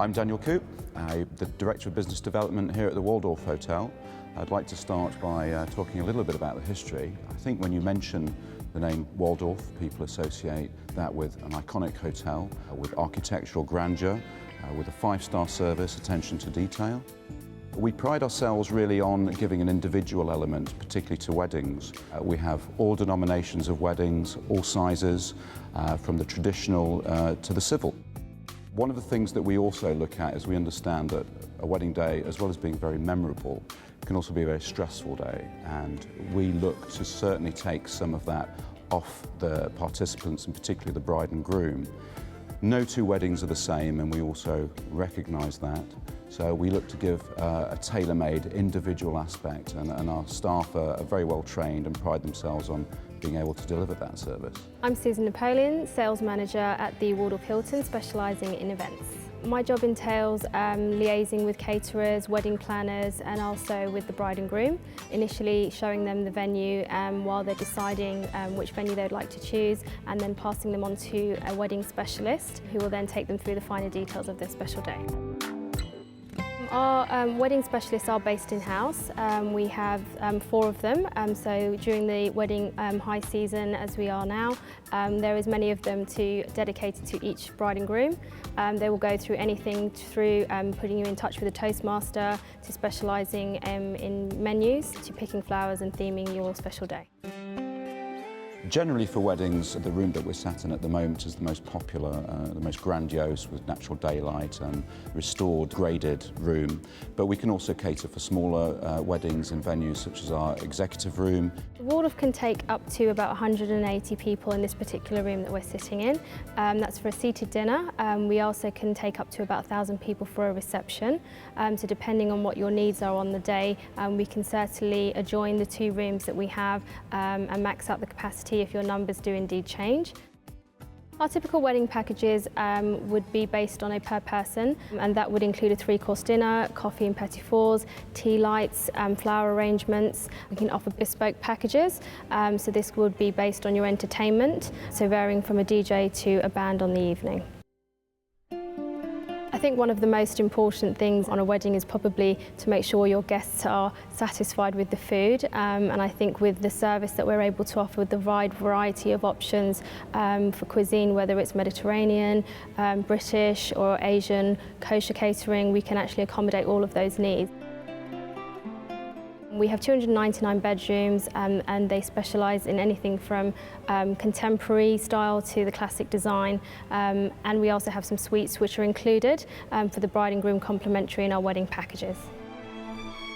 I'm Daniel Coop, the Director of Business Development here at the Waldorf Hotel. I'd like to start by talking a little bit about the history. I think when you mention the name Waldorf, people associate that with an iconic hotel, with architectural grandeur, with a five-star service, attention to detail. We pride ourselves really on giving an individual element, particularly to weddings. We have all denominations of weddings, all sizes, from the traditional to the civil. One of the things that we also look at is we understand that a wedding day, as well as being very memorable, can also be a very stressful day, and we look to certainly take some of that off the participants, and particularly the bride and groom. No two weddings are the same, and we also recognise that. So we look to give a tailor-made individual aspect, and our staff are very well trained and pride themselves on being able to deliver that service. I'm Susan Napoleon, Sales Manager at the Waldorf Hilton, specialising in events. My job entails liaising with caterers, wedding planners, and also with the bride and groom, initially showing them the venue while they're deciding which venue they'd like to choose, and then passing them on to a wedding specialist who will then take them through the finer details of their special day. Our wedding specialists are based in-house. We have 4 of them, so during the wedding high season, as we are now, there is many of them dedicated to each bride and groom. They will go through anything through putting you in touch with a toastmaster, to specialising in menus, to picking flowers and theming your special day. Generally for weddings, the room that we're sat in at the moment is the most popular, the most grandiose, with natural daylight and restored, graded room. But we can also cater for smaller weddings in venues such as our executive room. The Waldorf can take up to about 180 people in this particular room that we're sitting in. That's for a seated dinner. We also can take up to about 1,000 people for a reception. So depending on what your needs are on the day, we can certainly adjoin the 2 rooms that we have and max out the capacity if your numbers do indeed change. Our typical wedding packages would be based on a per person, and that would include a 3-course dinner, coffee and petit fours, tea lights, flower arrangements. We can offer bespoke packages, so this would be based on your entertainment, so varying from a DJ to a band on the evening. I think one of the most important things on a wedding is probably to make sure your guests are satisfied with the food, and I think with the service that we're able to offer, with the wide variety of options for cuisine, whether it's Mediterranean, British or Asian, kosher catering, we can actually accommodate all of those needs. We have 299 bedrooms and they specialise in anything from contemporary style to the classic design, and we also have some suites which are included for the bride and groom complimentary in our wedding packages.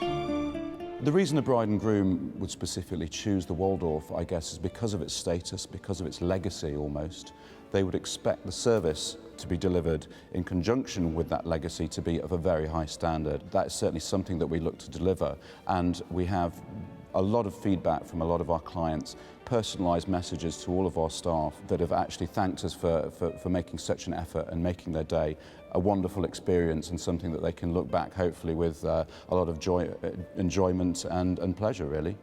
The reason a bride and groom would specifically choose the Waldorf, I guess, is because of its status, because of its legacy almost. They would expect the service to be delivered in conjunction with that legacy to be of a very high standard. That's certainly something that we look to deliver, and we have a lot of feedback from a lot of our clients, personalised messages to all of our staff that have actually thanked us for making such an effort and making their day a wonderful experience, and something that they can look back hopefully with a lot of joy, enjoyment and pleasure really.